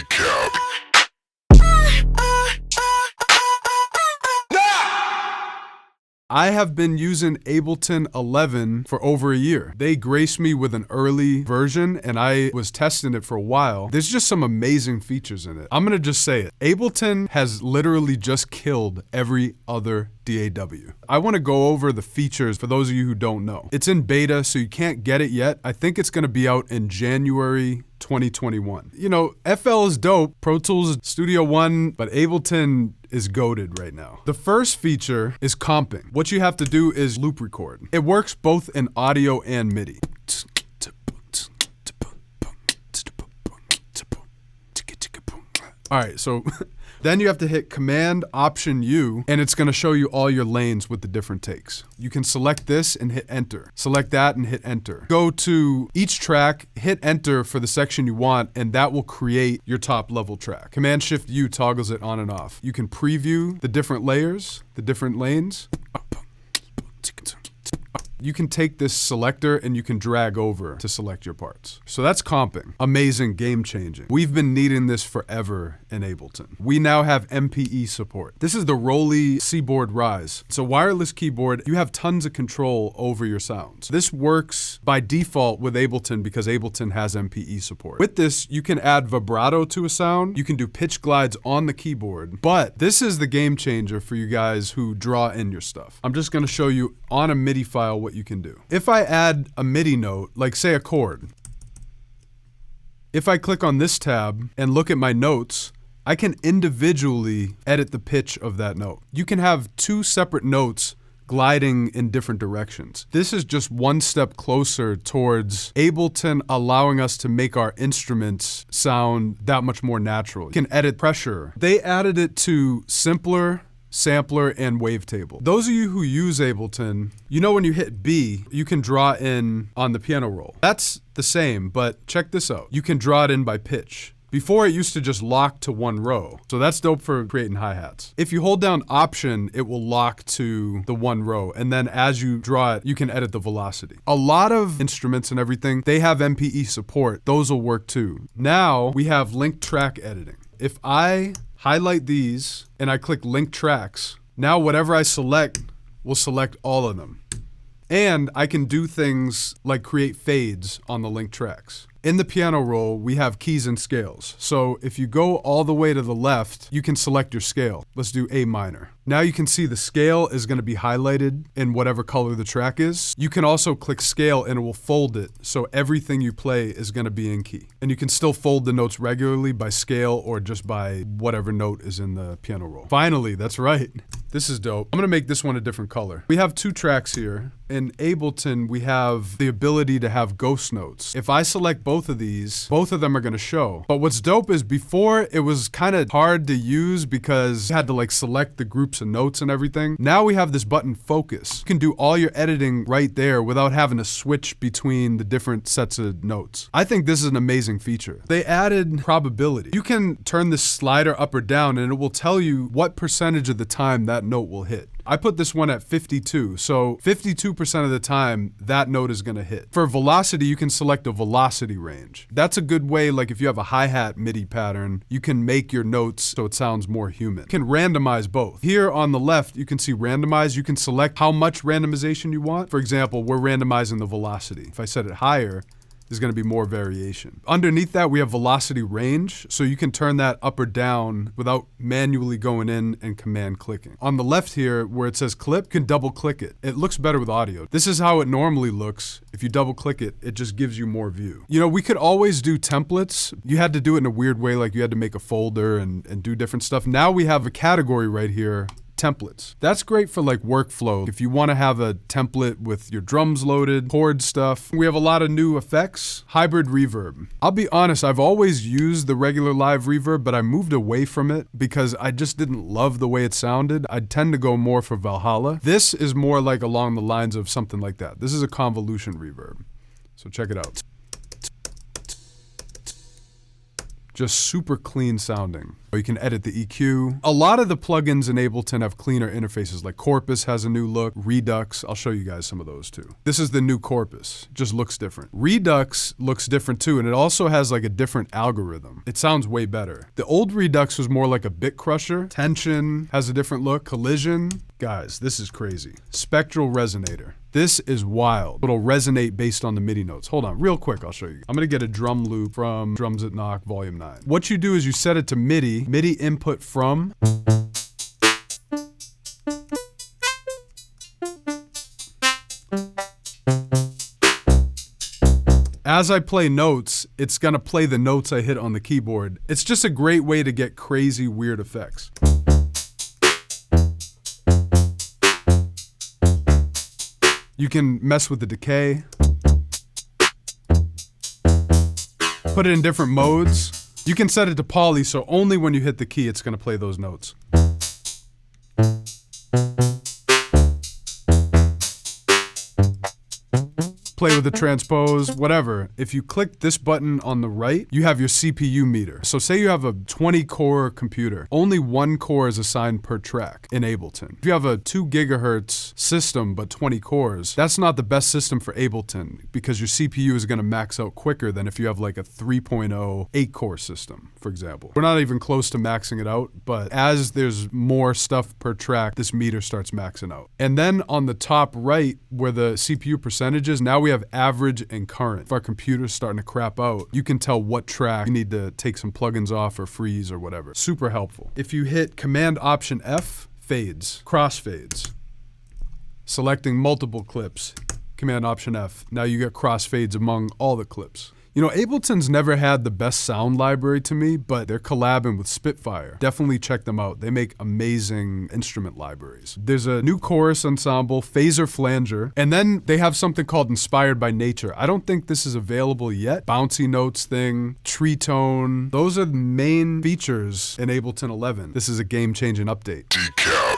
DECAP. I have been using Ableton 11 for over a year. They graced me with an early version and I was testing it for a while. There's just some amazing features in it. I'm gonna just say it. Ableton has literally just killed every other DAW. I wanna go over the features for those of you who don't know. It's in beta, so you can't get it yet. I think it's gonna be out in January 2021. You know, FL is dope, Pro Tools, Studio One, but Ableton is goated right now. The first feature is comping. What you have to do is loop record. It works both in audio and MIDI. All right, so then you have to hit Command Option U, and it's gonna show you all your lanes with the different takes. You can select this and hit Enter. Select that and hit Enter. Go to each track, hit Enter for the section you want, and that will create your top level track. Command Shift U toggles it on and off. You can preview the different layers, the different lanes. You can take this selector and you can drag over to select your parts. So that's comping. Amazing, game changing. We've been needing this forever in Ableton. We now have Mpe support. This is the Rolly Seaboard Rise. It's a wireless keyboard. You have tons of control over your sounds. This works by default with Ableton because Ableton has Mpe support. With this, you can add vibrato to a sound. You can do pitch glides on the keyboard, but this is the game changer for you guys who draw in your stuff. I'm just gonna show you on a MIDI file what you can do. If I add a MIDI note, like say a chord, if I click on this tab and look at my notes, I can individually edit the pitch of that note. You can have two separate notes gliding in different directions. This is just one step closer towards Ableton allowing us to make our instruments sound that much more natural. You can edit pressure. They added it to simpler, sampler, and wavetable. Those of you who use Ableton, you know when you hit B, you can draw in on the piano roll. That's the same, but check this out. You can draw it in by pitch. Before, it used to just lock to one row. So that's dope for creating hi-hats. If you hold down Option, it will lock to the one row. And then as you draw it, you can edit the velocity. A lot of instruments and everything, they have Mpe support. Those will work too. Now we have linked track editing. If I highlight these and I click link tracks, now whatever I select will select all of them. And I can do things like create fades on the link tracks. In the piano roll, we have keys and scales. So if you go all the way to the left, you can select your scale. Let's do A minor. Now you can see the scale is gonna be highlighted in whatever color the track is. You can also click scale and it will fold it. So everything you play is gonna be in key. And you can still fold the notes regularly by scale or just by whatever note is in the piano roll. Finally, that's right. This is dope. I'm gonna make this one a different color. We have two tracks here. In Ableton, we have the ability to have ghost notes. If I select both of these, both of them are gonna show. But what's dope is before it was kind of hard to use because you had to like select the groups of notes and everything. Now we have this button focus. You can do all your editing right there without having to switch between the different sets of notes. I think this is an amazing feature. They added probability. You can turn this slider up or down and it will tell you what percentage of the time that note will hit. I put this one at 52, so 52% of the time that note is gonna hit. For velocity, you can select a velocity range. That's a good way, like if you have a hi-hat MIDI pattern, you can make your notes so it sounds more human. You can randomize both. Here on the left, you can see randomize. You can select how much randomization you want. For example, we're randomizing the velocity. If I set it higher, there's gonna be more variation. Underneath that, we have velocity range, so you can turn that up or down without manually going in and command clicking. On the left here, where it says clip, you can double click it. It looks better with audio. This is how it normally looks. If you double click it, it just gives you more view. You know, we could always do templates. You had to do it in a weird way, like you had to make a folder and do different stuff. Now we have a category right here, templates. That's great for like workflow. If you want to have a template with your drums loaded, chord stuff. We have a lot of new effects. Hybrid reverb. I'll be honest, I've always used the regular live reverb, but I moved away from it because I just didn't love the way it sounded. I tend to go more for Valhalla. This is more like along the lines of something like that. This is a convolution reverb. So check it out. Just super clean sounding. You can edit the EQ. A lot of the plugins in Ableton have cleaner interfaces, like Corpus has a new look, Redux, I'll show you guys some of those too. This is the new Corpus, just looks different. Redux looks different too, and it also has like a different algorithm. It sounds way better. The old Redux was more like a bit crusher. Tension has a different look, Collision. Guys, this is crazy. Spectral Resonator. This is wild. It'll resonate based on the MIDI notes. Hold on, real quick, I'll show you. I'm gonna get a drum loop from Drums That Knock Volume 9. What you do is you set it to MIDI input from. As I play notes, it's gonna play the notes I hit on the keyboard. It's just a great way to get crazy, weird effects. You can mess with the decay. Put it in different modes. You can set it to poly, so only when you hit the key, it's gonna play those notes. Play with the transpose, whatever. If you click this button on the right, you have your CPU meter. So say you have a 20 core computer, only one core is assigned per track in Ableton. If you have a 2 gigahertz system, but 20 cores, that's not the best system for Ableton because your CPU is gonna max out quicker than if you have like a 3.0 8-core system, for example. We're not even close to maxing it out, but as there's more stuff per track, this meter starts maxing out. And then on the top right, where the CPU percentage is, now we have average and current. If our computer's starting to crap out, you can tell what track you need to take some plugins off or freeze or whatever. Super helpful. If you hit Command Option F, fades, crossfades. Selecting multiple clips, Command Option F. Now you get crossfades among all the clips. You know, Ableton's never had the best sound library to me, but they're collabing with Spitfire. Definitely check them out. They make amazing instrument libraries. There's a new chorus ensemble, phaser flanger, and then they have something called Inspired by Nature. I don't think this is available yet. Bouncy notes thing, tree tone. Those are the main features in Ableton 11. This is a game-changing update. DECAP.